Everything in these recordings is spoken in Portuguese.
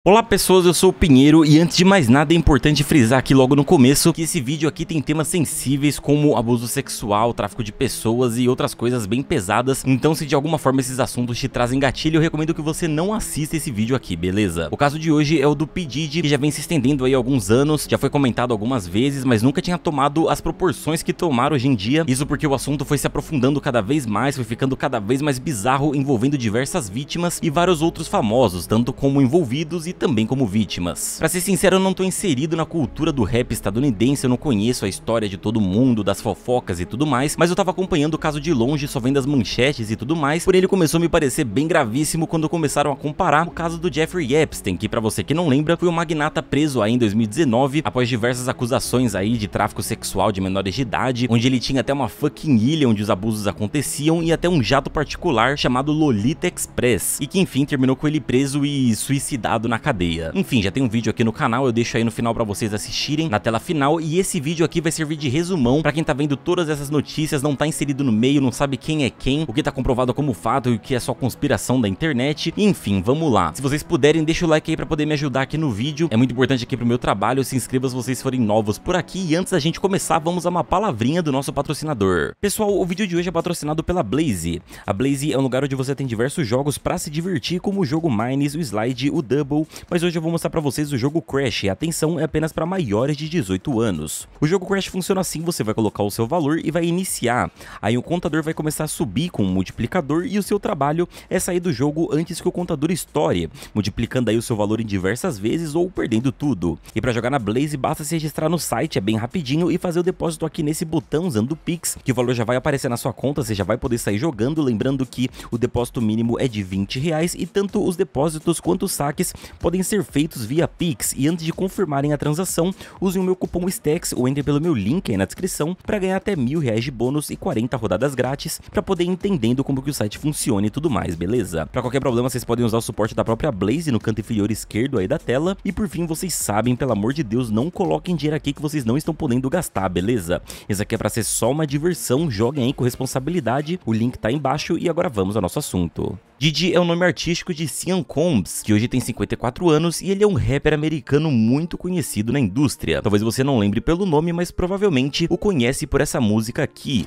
Olá pessoas, eu sou o Pinheiro e antes de mais nada é importante frisar aqui logo no começo que esse vídeo aqui tem temas sensíveis como abuso sexual, tráfico de pessoas e outras coisas bem pesadas, então se de alguma forma esses assuntos te trazem gatilho, eu recomendo que você não assista esse vídeo aqui, beleza? O caso de hoje é o do P. Diddy, que já vem se estendendo aí há alguns anos, já foi comentado algumas vezes, mas nunca tinha tomado as proporções que tomaram hoje em dia, isso porque o assunto foi se aprofundando cada vez mais, foi ficando cada vez mais bizarro, envolvendo diversas vítimas e vários outros famosos, tanto como envolvidos e também como vítimas. Pra ser sincero, eu não tô inserido na cultura do rap estadunidense, eu não conheço a história de todo mundo, das fofocas e tudo mais, mas eu tava acompanhando o caso de longe, só vendo as manchetes e tudo mais, porém ele começou a me parecer bem gravíssimo quando começaram a comparar o caso do Jeffrey Epstein, que pra você que não lembra, foi um magnata preso aí em 2019, após diversas acusações aí de tráfico sexual de menores de idade, onde ele tinha até uma fucking ilha onde os abusos aconteciam e até um jato particular chamado Lolita Express, e que enfim terminou com ele preso e suicidado na cadeia. Enfim, já tem um vídeo aqui no canal, eu deixo aí no final pra vocês assistirem, na tela final, e esse vídeo aqui vai servir de resumão pra quem tá vendo todas essas notícias, não tá inserido no meio, não sabe quem é quem, o que tá comprovado como fato e o que é só conspiração da internet, enfim, vamos lá. Se vocês puderem, deixa o like aí pra poder me ajudar aqui no vídeo, é muito importante aqui pro meu trabalho, se inscreva se vocês forem novos por aqui, e antes da gente começar, vamos a uma palavrinha do nosso patrocinador. Pessoal, o vídeo de hoje é patrocinado pela Blaze. A Blaze é um lugar onde você tem diversos jogos pra se divertir, como o jogo Mines, o Slide, o Double, mas hoje eu vou mostrar pra vocês o jogo Crash, e atenção, é apenas para maiores de 18 anos. O jogo Crash funciona assim, você vai colocar o seu valor e vai iniciar, aí o contador vai começar a subir com um multiplicador e o seu trabalho é sair do jogo antes que o contador estoure, multiplicando aí o seu valor em diversas vezes ou perdendo tudo. E para jogar na Blaze basta se registrar no site, é bem rapidinho, e fazer o depósito aqui nesse botão usando o Pix, que o valor já vai aparecer na sua conta, você já vai poder sair jogando, lembrando que o depósito mínimo é de R$20 e tanto os depósitos quanto os saques podem ser feitos via Pix, e antes de confirmarem a transação, usem o meu cupom STACKS ou entrem pelo meu link aí na descrição para ganhar até R$1000 de bônus e 40 rodadas grátis para poder ir entendendo como que o site funciona e tudo mais, beleza? Para qualquer problema vocês podem usar o suporte da própria Blaze no canto inferior esquerdo aí da tela, e por fim vocês sabem, pelo amor de Deus, não coloquem dinheiro aqui que vocês não estão podendo gastar, beleza? Isso aqui é para ser só uma diversão, joguem aí com responsabilidade, o link tá aí embaixo e agora vamos ao nosso assunto. Diddy é o nome artístico de Sean Combs, que hoje tem 54 anos e ele é um rapper americano muito conhecido na indústria. Talvez você não lembre pelo nome, mas provavelmente o conhece por essa música aqui.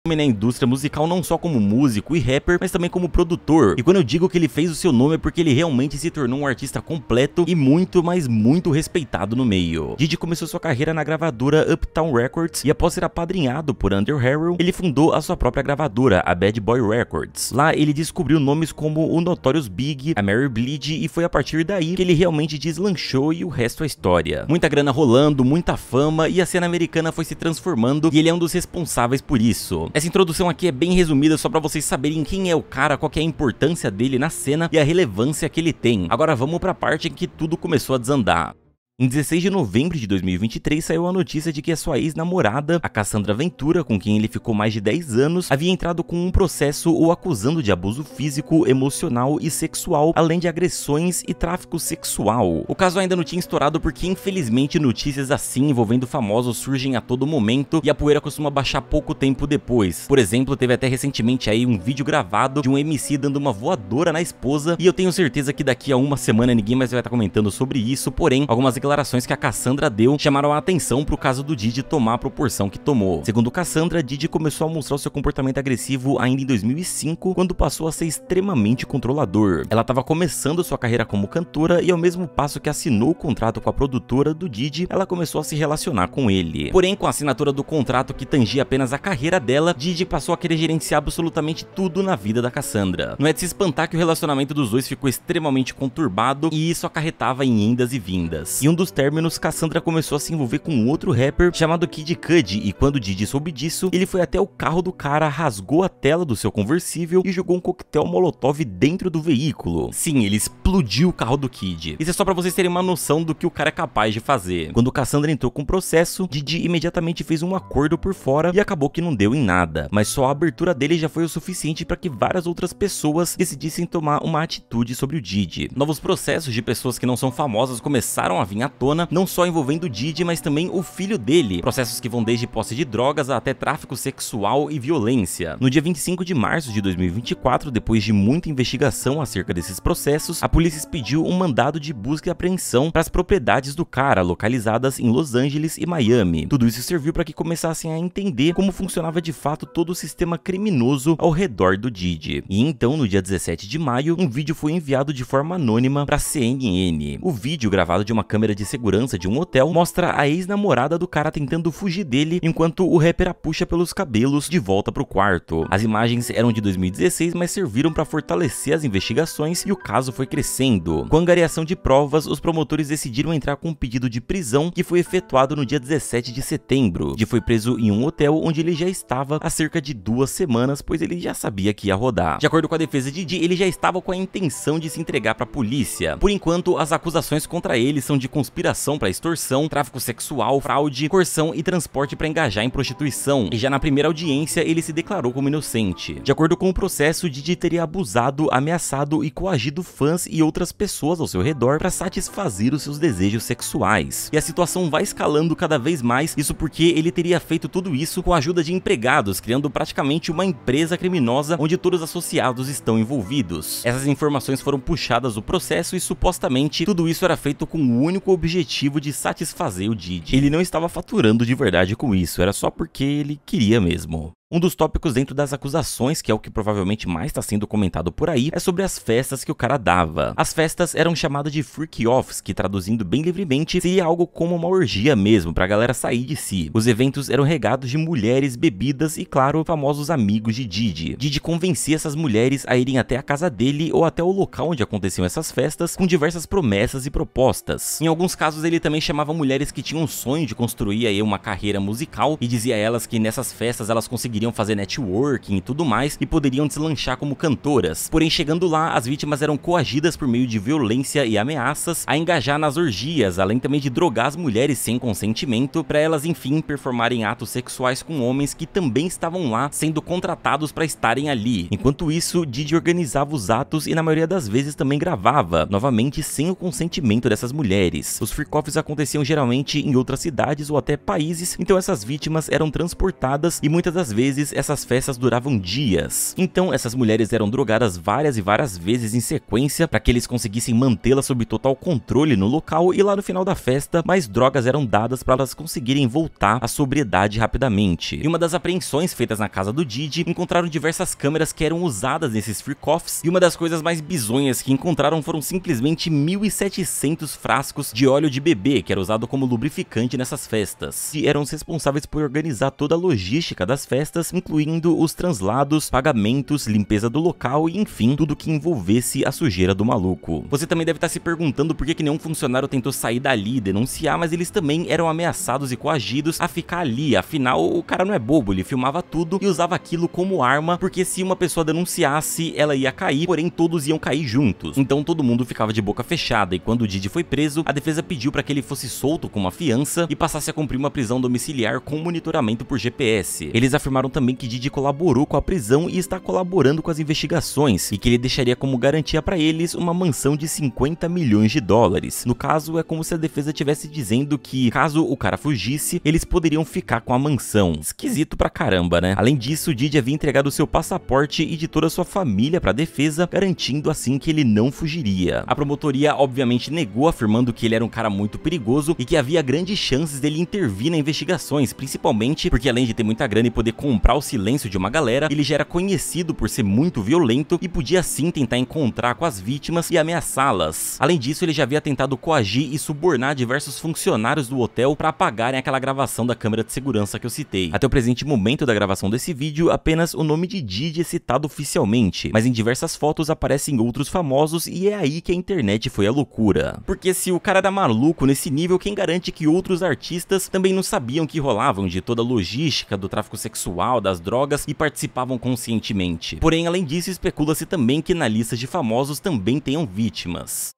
Na indústria musical não só como músico e rapper, mas também como produtor. E quando eu digo que ele fez o seu nome é porque ele realmente se tornou um artista completo e muito, mas muito respeitado no meio. Diddy começou sua carreira na gravadora Uptown Records e após ser apadrinhado por Andrew Harrell, ele fundou a sua própria gravadora, a Bad Boy Records. Lá ele descobriu nomes como o Notorious Big, a Mary Bleed, e foi a partir daí que ele realmente deslanchou e o resto é história. Muita grana rolando, muita fama, e a cena americana foi se transformando e ele é um dos responsáveis por isso. Essa introdução aqui é bem resumida só pra vocês saberem quem é o cara, qual que é a importância dele na cena e a relevância que ele tem. Agora vamos pra parte em que tudo começou a desandar. Em 16 de novembro de 2023 saiu a notícia de que a sua ex-namorada, a Cassandra Ventura, com quem ele ficou mais de 10 anos, havia entrado com um processo o acusando de abuso físico, emocional e sexual, além de agressões e tráfico sexual. O caso ainda não tinha estourado porque infelizmente notícias assim envolvendo famosos surgem a todo momento e a poeira costuma baixar pouco tempo depois. Por exemplo, teve até recentemente aí um vídeo gravado de um MC dando uma voadora na esposa, e eu tenho certeza que daqui a uma semana ninguém mais vai estar comentando sobre isso, porém, algumas declarações que a Cassandra deu chamaram a atenção pro caso do Diddy tomar a proporção que tomou. Segundo Cassandra, Diddy começou a mostrar o seu comportamento agressivo ainda em 2005, quando passou a ser extremamente controlador. Ela estava começando sua carreira como cantora e ao mesmo passo que assinou o contrato com a produtora do Diddy, ela começou a se relacionar com ele. Porém, com a assinatura do contrato que tangia apenas a carreira dela, Diddy passou a querer gerenciar absolutamente tudo na vida da Cassandra. Não é de se espantar que o relacionamento dos dois ficou extremamente conturbado e isso acarretava em indas e vindas. E um dos términos, Cassandra começou a se envolver com um outro rapper chamado Kid Cudi, e quando Diddy soube disso, ele foi até o carro do cara, rasgou a tela do seu conversível e jogou um coquetel molotov dentro do veículo. Sim, ele explodiu o carro do Kid. Isso é só pra vocês terem uma noção do que o cara é capaz de fazer. Quando Cassandra entrou com o processo, Diddy imediatamente fez um acordo por fora e acabou que não deu em nada, mas só a abertura dele já foi o suficiente para que várias outras pessoas decidissem tomar uma atitude sobre o Diddy. Novos processos de pessoas que não são famosas começaram a vir à tona, não só envolvendo Didi, mas também o filho dele, processos que vão desde posse de drogas até tráfico sexual e violência. No dia 25 de março de 2024, depois de muita investigação acerca desses processos, a polícia expediu um mandado de busca e apreensão para as propriedades do cara, localizadas em Los Angeles e Miami. Tudo isso serviu para que começassem a entender como funcionava de fato todo o sistema criminoso ao redor do Didi. E então, no dia 17 de maio, um vídeo foi enviado de forma anônima para a CNN. O vídeo, gravado de uma câmera de segurança de um hotel, mostra a ex-namorada do cara tentando fugir dele, enquanto o rapper a puxa pelos cabelos de volta pro quarto. As imagens eram de 2016, mas serviram para fortalecer as investigações e o caso foi crescendo. Com a angariação de provas, os promotores decidiram entrar com um pedido de prisão que foi efetuado no dia 17 de setembro. Didi foi preso em um hotel onde ele já estava há cerca de 2 semanas, pois ele já sabia que ia rodar. De acordo com a defesa de Didi, ele já estava com a intenção de se entregar para a polícia. Por enquanto, as acusações contra ele são de conspiração para extorsão, tráfico sexual, fraude, coerção e transporte para engajar em prostituição. E já na primeira audiência, ele se declarou como inocente. De acordo com o processo, Didi teria abusado, ameaçado e coagido fãs e outras pessoas ao seu redor para satisfazer os seus desejos sexuais. E a situação vai escalando cada vez mais, isso porque ele teria feito tudo isso com a ajuda de empregados, criando praticamente uma empresa criminosa onde todos os associados estão envolvidos. Essas informações foram puxadas do processo e supostamente tudo isso era feito com o único objetivo de satisfazer o Didi. Ele não estava faturando de verdade com isso, era só porque ele queria mesmo. Um dos tópicos dentro das acusações, que é o que provavelmente mais está sendo comentado por aí, é sobre as festas que o cara dava. As festas eram chamadas de freak-offs, que traduzindo bem livremente, seria algo como uma orgia mesmo, pra galera sair de si. Os eventos eram regados de mulheres, bebidas e, claro, famosos amigos de Didi. Didi convencia essas mulheres a irem até a casa dele ou até o local onde aconteciam essas festas, com diversas promessas e propostas. Em alguns casos, ele também chamava mulheres que tinham um sonho de construir aí uma carreira musical e dizia a elas que nessas festas elas conseguiriam fazer networking e tudo mais e poderiam deslanchar como cantoras. Porém, chegando lá, as vítimas eram coagidas por meio de violência e ameaças a engajar nas orgias, além também de drogar as mulheres sem consentimento para elas, enfim, performarem atos sexuais com homens que também estavam lá sendo contratados para estarem ali. Enquanto isso, Didi organizava os atos e na maioria das vezes também gravava, novamente sem o consentimento dessas mulheres. Os freak-offs aconteciam geralmente em outras cidades ou até países, então essas vítimas eram transportadas e muitas das vezes essas festas duravam dias. Então essas mulheres eram drogadas várias e várias vezes em sequência para que eles conseguissem mantê-las sob total controle no local e lá no final da festa mais drogas eram dadas para elas conseguirem voltar à sobriedade rapidamente. Em uma das apreensões feitas na casa do Didi, encontraram diversas câmeras que eram usadas nesses freak-offs e uma das coisas mais bizonhas que encontraram foram simplesmente 1.700 frascos de óleo de bebê que era usado como lubrificante nessas festas e eram os responsáveis por organizar toda a logística das festas, incluindo os translados, pagamentos, limpeza do local e enfim, tudo que envolvesse a sujeira do maluco. Você também deve estar se perguntando por que nenhum funcionário tentou sair dali e denunciar, mas eles também eram ameaçados e coagidos a ficar ali, afinal o cara não é bobo, ele filmava tudo e usava aquilo como arma, porque se uma pessoa denunciasse, ela ia cair, porém todos iam cair juntos. Então todo mundo ficava de boca fechada e quando o Didi foi preso, a defesa pediu para que ele fosse solto com uma fiança e passasse a cumprir uma prisão domiciliar com monitoramento por GPS. Eles afirmaram também que Didi colaborou com a prisão e está colaborando com as investigações e que ele deixaria como garantia para eles uma mansão de 50 milhões de dólares. No caso, é como se a defesa estivesse dizendo que, caso o cara fugisse, eles poderiam ficar com a mansão. Esquisito pra caramba, né? Além disso, Didi havia entregado seu passaporte e de toda a sua família para a defesa, garantindo assim que ele não fugiria. A promotoria obviamente negou, afirmando que ele era um cara muito perigoso e que havia grandes chances dele intervir nas investigações, principalmente porque além de ter muita grana e poder comprar o silêncio de uma galera, ele já era conhecido por ser muito violento e podia sim tentar encontrar com as vítimas e ameaçá-las. Além disso, ele já havia tentado coagir e subornar diversos funcionários do hotel para apagarem aquela gravação da câmera de segurança que eu citei. Até o presente momento da gravação desse vídeo, apenas o nome de Didi é citado oficialmente, mas em diversas fotos aparecem outros famosos e é aí que a internet foi a loucura. Porque se o cara era maluco nesse nível, quem garante que outros artistas também não sabiam que rolavam de toda a logística do tráfico sexual, das drogas e participavam conscientemente. Porém, além disso, especula-se também que na lista de famosos também tenham vítimas.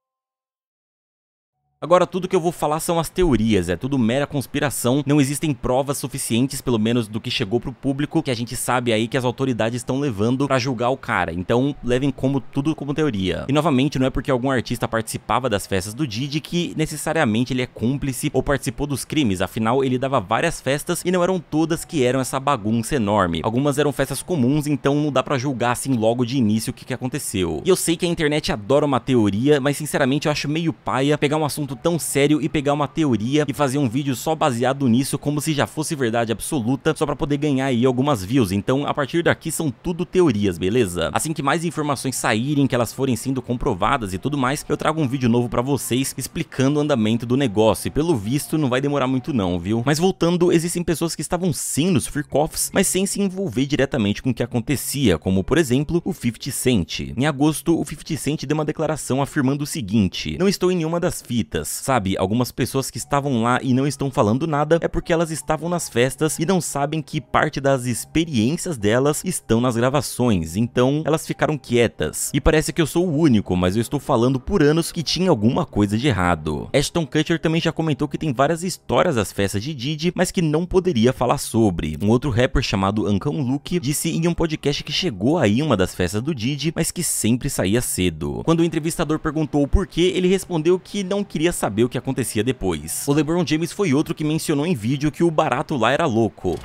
Agora, tudo que eu vou falar são as teorias, é tudo mera conspiração, não existem provas suficientes, pelo menos do que chegou pro público, que a gente sabe aí que as autoridades estão levando pra julgar o cara, então levem tudo como teoria. E novamente, não é porque algum artista participava das festas do Diddy que necessariamente ele é cúmplice ou participou dos crimes, afinal ele dava várias festas e não eram todas que eram essa bagunça enorme. Algumas eram festas comuns, então não dá pra julgar assim logo de início o que aconteceu. E eu sei que a internet adora uma teoria, mas sinceramente eu acho meio paia pegar um assunto tão sério e pegar uma teoria e fazer um vídeo só baseado nisso como se já fosse verdade absoluta, só pra poder ganhar aí algumas views. Então a partir daqui são tudo teorias, beleza? Assim que mais informações saírem, que elas forem sendo comprovadas e tudo mais, eu trago um vídeo novo pra vocês explicando o andamento do negócio, e pelo visto não vai demorar muito não, viu? Mas voltando, existem pessoas que estavam sim nos freak-offs, mas sem se envolver diretamente com o que acontecia, como por exemplo o 50 Cent. Em agosto, o 50 Cent deu uma declaração afirmando o seguinte: não estou em nenhuma das fitas. Sabe, algumas pessoas que estavam lá e não estão falando nada é porque elas estavam nas festas e não sabem que parte das experiências delas estão nas gravações, então elas ficaram quietas. E parece que eu sou o único, mas eu estou falando por anos que tinha alguma coisa de errado. Ashton Kutcher também já comentou que tem várias histórias das festas de Diddy, mas que não poderia falar sobre. Um outro rapper chamado Uncle Luke disse em um podcast que chegou aí uma das festas do Diddy, mas que sempre saía cedo. Quando o entrevistador perguntou o porquê, ele respondeu que não queria saber o que acontecia depois. O LeBron James foi outro que mencionou em vídeo que o barato lá era louco.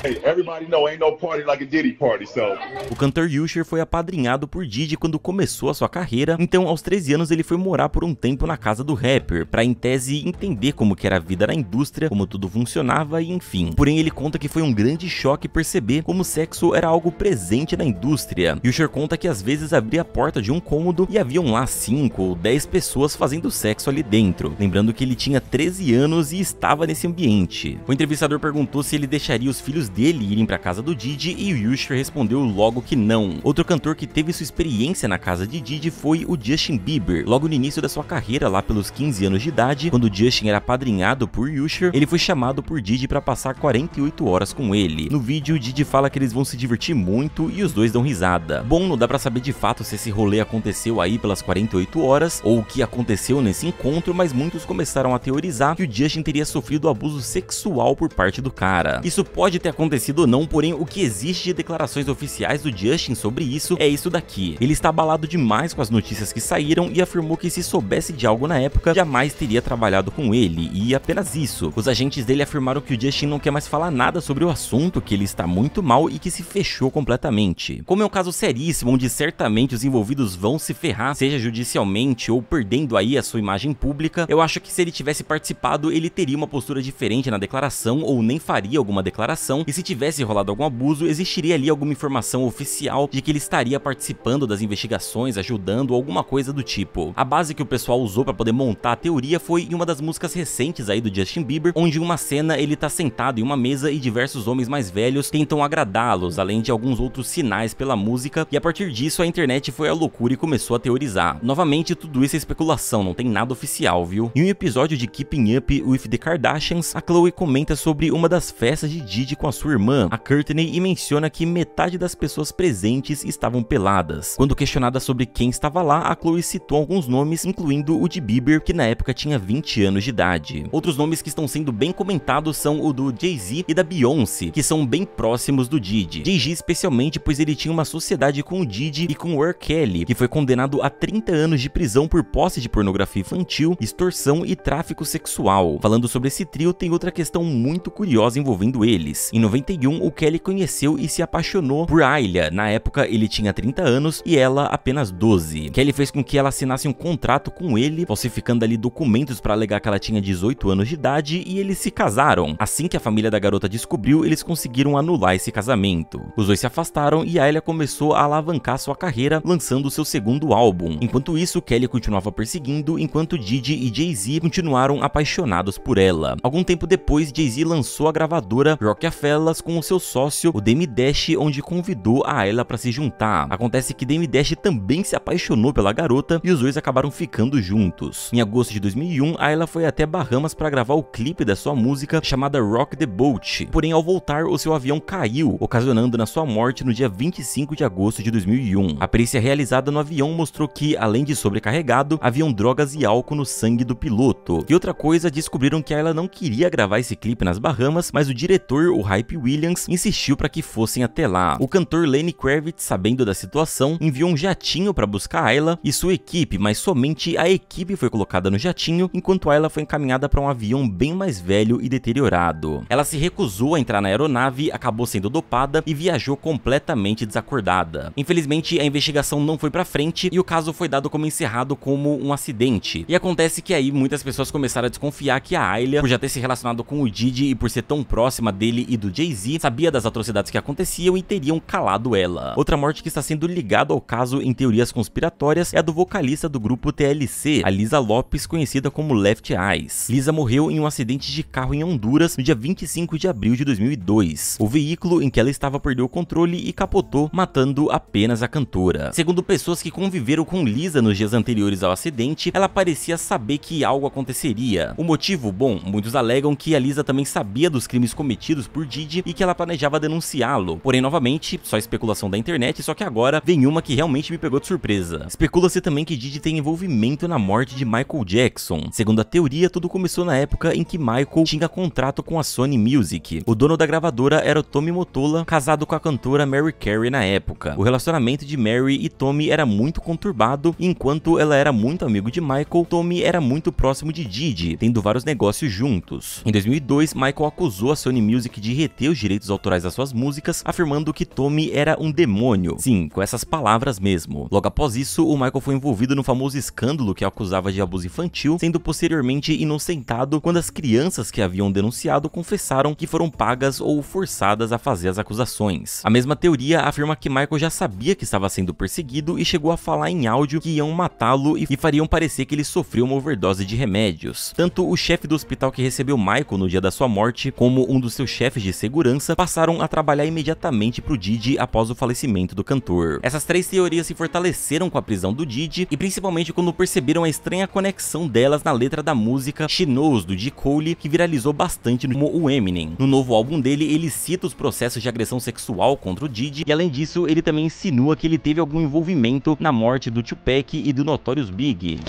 O cantor Usher foi apadrinhado por Diddy quando começou a sua carreira, então aos 13 anos ele foi morar por um tempo na casa do rapper, pra em tese entender como que era a vida na indústria, como tudo funcionava e enfim. Porém ele conta que foi um grande choque perceber como o sexo era algo presente na indústria. Usher conta que às vezes abria a porta de um cômodo e haviam lá 5 ou 10 pessoas fazendo sexo ali dentro, lembrando que ele tinha 13 anos e estava nesse ambiente. O entrevistador perguntou se ele deixaria os filhos dele irem pra casa do Diddy e o Usher respondeu logo que não. Outro cantor que teve sua experiência na casa de Diddy foi o Justin Bieber. Logo no início da sua carreira, lá pelos 15 anos de idade, quando Justin era apadrinhado por Usher, ele foi chamado por Diddy pra passar 48 horas com ele. No vídeo, Diddy fala que eles vão se divertir muito e os dois dão risada. Bom, não dá pra saber de fato se esse rolê aconteceu aí pelas 48 horas ou o que aconteceu nesse encontro, mas muitos começaram a teorizar que o Justin teria sofrido abuso sexual por parte do cara. Isso pode ter acontecido ou não, porém o que existe de declarações oficiais do Justin sobre isso é isso daqui. Ele está abalado demais com as notícias que saíram e afirmou que se soubesse de algo na época, jamais teria trabalhado com ele, e apenas isso. Os agentes dele afirmaram que o Justin não quer mais falar nada sobre o assunto, que ele está muito mal e que se fechou completamente. Como é um caso seríssimo, onde certamente os envolvidos vão se ferrar, seja judicialmente ou perdendo aí a sua imagem pública, eu acho que se ele tivesse participado, ele teria uma postura diferente na declaração ou nem faria alguma declaração, e se tivesse rolado algum abuso, existiria ali alguma informação oficial de que ele estaria participando das investigações, ajudando ou alguma coisa do tipo. A base que o pessoal usou para poder montar a teoria foi em uma das músicas recentes aí do Justin Bieber, onde em uma cena ele tá sentado em uma mesa e diversos homens mais velhos tentam agradá-los, além de alguns outros sinais pela música, e a partir disso a internet foi à loucura e começou a teorizar. Novamente, tudo isso é especulação, não tem nada oficial, viu? Em um episódio de Keeping Up with the Kardashians, a Khloe comenta sobre uma das festas de Diddy com a sua irmã, a Courtney, e menciona que metade das pessoas presentes estavam peladas. Quando questionada sobre quem estava lá, a Khloe citou alguns nomes, incluindo o de Bieber, que na época tinha 20 anos de idade. Outros nomes que estão sendo bem comentados são o do Jay-Z e da Beyoncé, que são bem próximos do Diddy. Jay-Z especialmente, pois ele tinha uma sociedade com o Diddy e com o R. Kelly, que foi condenado a 30 anos de prisão por posse de pornografia infantil, extorsão e tráfico sexual. Falando sobre esse trio, tem outra questão muito curiosa envolvendo eles. Em 91, o Kelly conheceu e se apaixonou por Ayla. Na época, ele tinha 30 anos e ela apenas 12. Kelly fez com que ela assinasse um contrato com ele, falsificando ali documentos para alegar que ela tinha 18 anos de idade, e eles se casaram. Assim que a família da garota descobriu, eles conseguiram anular esse casamento. Os dois se afastaram e Ayla começou a alavancar sua carreira, lançando seu segundo álbum. Enquanto isso, Kelly continuava perseguindo, enquanto Diddy e Jay-Z continuaram apaixonados por ela. Algum tempo depois, Jay-Z lançou a gravadora Rockefeller com o seu sócio, o Dame Dash, onde convidou a Ayla para se juntar. Acontece que Dame Dash também se apaixonou pela garota e os dois acabaram ficando juntos. Em agosto de 2001, Ayla foi até Bahamas para gravar o clipe da sua música chamada Rock the Boat. Porém, ao voltar, o seu avião caiu, ocasionando na sua morte no dia 25 de agosto de 2001. A perícia realizada no avião mostrou que, além de sobrecarregado, haviam drogas e álcool no sangue do piloto. E outra coisa, descobriram que Ayla não queria gravar esse clipe nas Bahamas, mas o diretor, o Hype Williams, insistiu para que fossem até lá. O cantor Lenny Kravitz, sabendo da situação, enviou um jatinho para buscar Ayla e sua equipe, mas somente a equipe foi colocada no jatinho, enquanto Ayla foi encaminhada para um avião bem mais velho e deteriorado. Ela se recusou a entrar na aeronave, acabou sendo dopada e viajou completamente desacordada. Infelizmente, a investigação não foi para frente e o caso foi dado como encerrado como um acidente. E acontece que aí muitas pessoas começaram a desconfiar que a Ayla, por já ter se relacionado com o Diddy e por ser tão próxima dele e do Jay-Z, sabia das atrocidades que aconteciam e teriam calado ela. Outra morte que está sendo ligada ao caso em teorias conspiratórias é a do vocalista do grupo TLC, a Lisa Lopes, conhecida como Left Eyes. Lisa morreu em um acidente de carro em Honduras no dia 25 de abril de 2002. O veículo em que ela estava perdeu o controle e capotou, matando apenas a cantora. Segundo pessoas que conviveram com Lisa nos dias anteriores ao acidente, ela parecia saber que algo aconteceria. O motivo? Bom, muitos alegam que a Lisa também sabia dos crimes cometidos por Diddy e que ela planejava denunciá-lo. Porém, novamente, só especulação da internet, só que agora vem uma que realmente me pegou de surpresa. Especula-se também que Diddy tem envolvimento na morte de Michael Jackson. Segundo a teoria, tudo começou na época em que Michael tinha contrato com a Sony Music. O dono da gravadora era o Tommy Mottola, casado com a cantora Mary Carey na época. O relacionamento de Mary e Tommy era muito conturbado, e enquanto ela era muito amigo de Michael, Tommy era muito próximo de Diddy, tendo vários negócios juntos. Em 2002, Michael acusou a Sony Music de reter os direitos autorais das suas músicas, afirmando que Tommy era um demônio. Sim, com essas palavras mesmo. Logo após isso, o Michael foi envolvido no famoso escândalo que acusava de abuso infantil, sendo posteriormente inocentado quando as crianças que haviam denunciado confessaram que foram pagas ou forçadas a fazer as acusações. A mesma teoria afirma que Michael já sabia que estava sendo perseguido e chegou a falar em áudio que iam matá-lo e fariam parecer que ele sofreu uma overdose de remédios. Tanto o chefe do hospital que recebeu Michael no dia da sua morte, como um dos seus chefes de segurança, passaram a trabalhar imediatamente pro Diddy após o falecimento do cantor. Essas três teorias se fortaleceram com a prisão do Diddy e principalmente quando perceberam a estranha conexão delas na letra da música She Knows, do J. Cole, que viralizou bastante como o Eminem. No novo álbum dele, ele cita os processos de agressão sexual contra o Diddy e além disso, ele também insinua que ele teve algum envolvimento na morte do Tupac e do Notorious Big.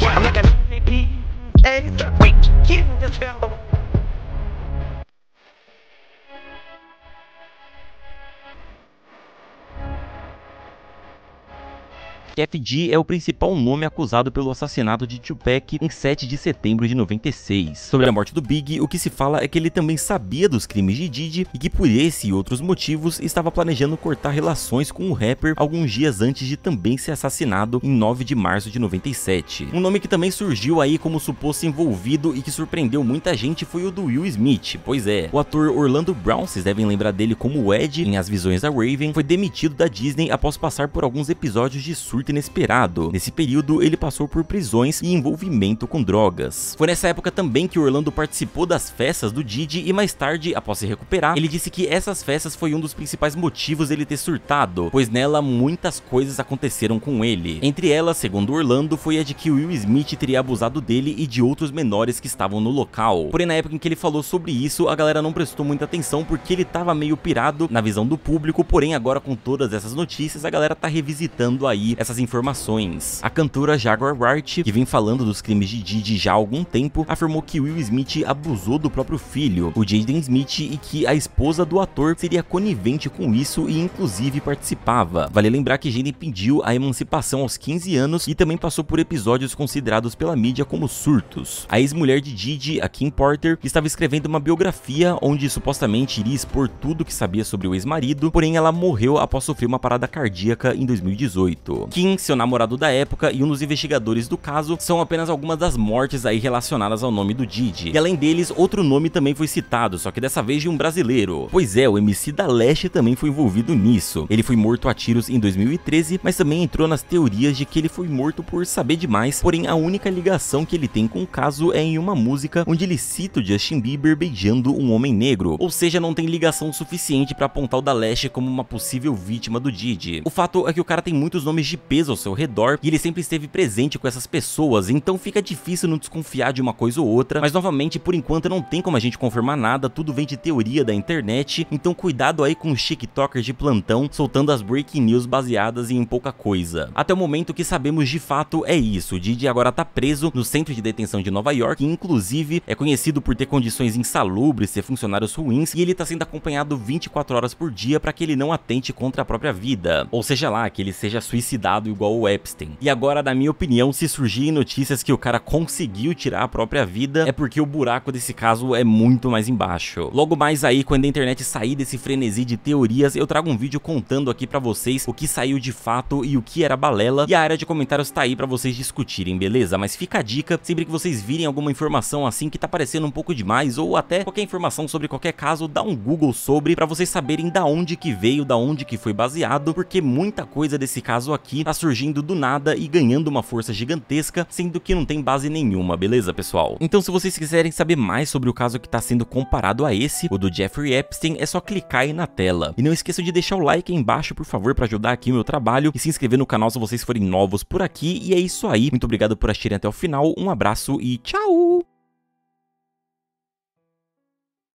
FD é o principal nome acusado pelo assassinato de Tupac em 7 de setembro de 96. Sobre a morte do Big, o que se fala é que ele também sabia dos crimes de Diddy e que por esse e outros motivos estava planejando cortar relações com o rapper alguns dias antes de também ser assassinado em 9 de março de 97. Um nome que também surgiu aí como suposto envolvido e que surpreendeu muita gente foi o do Will Smith. Pois é, o ator Orlando Brown, vocês devem lembrar dele como o Ed em As Visões da Raven, foi demitido da Disney após passar por alguns episódios de surto inesperado. Nesse período, ele passou por prisões e envolvimento com drogas. Foi nessa época também que Orlando participou das festas do Diddy e mais tarde, após se recuperar, ele disse que essas festas foi um dos principais motivos dele ter surtado, pois nela muitas coisas aconteceram com ele. Entre elas, segundo Orlando, foi a de que Will Smith teria abusado dele e de outros menores que estavam no local. Porém, na época em que ele falou sobre isso, a galera não prestou muita atenção porque ele tava meio pirado na visão do público, porém agora com todas essas notícias, a galera tá revisitando aí essas informações. A cantora Jaguar Wright, que vem falando dos crimes de Diddy já há algum tempo, afirmou que Will Smith abusou do próprio filho, o Jaden Smith, e que a esposa do ator seria conivente com isso e inclusive participava. Vale lembrar que Jaden pediu a emancipação aos 15 anos e também passou por episódios considerados pela mídia como surtos. A ex-mulher de Diddy, a Kim Porter, estava escrevendo uma biografia onde supostamente iria expor tudo que sabia sobre o ex-marido, porém ela morreu após sofrer uma parada cardíaca em 2018. Kim, seu namorado da época e um dos investigadores do caso, são apenas algumas das mortes aí relacionadas ao nome do Diddy. E além deles, outro nome também foi citado, só que dessa vez de um brasileiro. Pois é, o MC da Leste também foi envolvido nisso. Ele foi morto a tiros em 2013, mas também entrou nas teorias de que ele foi morto por saber demais, porém a única ligação que ele tem com o caso é em uma música onde ele cita o Justin Bieber beijando um homem negro, ou seja, não tem ligação suficiente para apontar o da Leste como uma possível vítima do Diddy. O fato é que o cara tem muitos nomes de peso ao seu redor e ele sempre esteve presente com essas pessoas, então fica difícil não desconfiar de uma coisa ou outra, mas novamente, por enquanto não tem como a gente confirmar nada, tudo vem de teoria da internet, então cuidado aí com os tiktokers de plantão soltando as breaking news baseadas em pouca coisa. Até o momento que sabemos de fato é isso, o Diddy agora tá preso no centro de detenção de Nova York, e inclusive é conhecido por ter condições insalubres, ter funcionários ruins, e ele tá sendo acompanhado 24 horas por dia para que ele não atente contra a própria vida, ou seja lá, que ele seja suicidado igual o Epstein. E agora, na minha opinião, se surgirem notícias que o cara conseguiu tirar a própria vida, é porque o buraco desse caso é muito mais embaixo. Logo mais aí, quando a internet sair desse frenesi de teorias, eu trago um vídeo contando aqui pra vocês o que saiu de fato e o que era balela, e a área de comentários tá aí pra vocês discutirem, beleza? Mas fica a dica, sempre que vocês virem alguma informação assim que tá parecendo um pouco demais, ou até qualquer informação sobre qualquer caso, dá um Google sobre, pra vocês saberem da onde que veio, da onde que foi baseado, porque muita coisa desse caso aqui tá surgindo do nada e ganhando uma força gigantesca, sendo que não tem base nenhuma, beleza, pessoal? Então, se vocês quiserem saber mais sobre o caso que tá sendo comparado a esse, o do Jeffrey Epstein, é só clicar aí na tela. E não esqueçam de deixar o like aí embaixo, por favor, pra ajudar aqui o meu trabalho, e se inscrever no canal se vocês forem novos por aqui, e é isso aí. Muito obrigado por assistirem até o final, um abraço e tchau!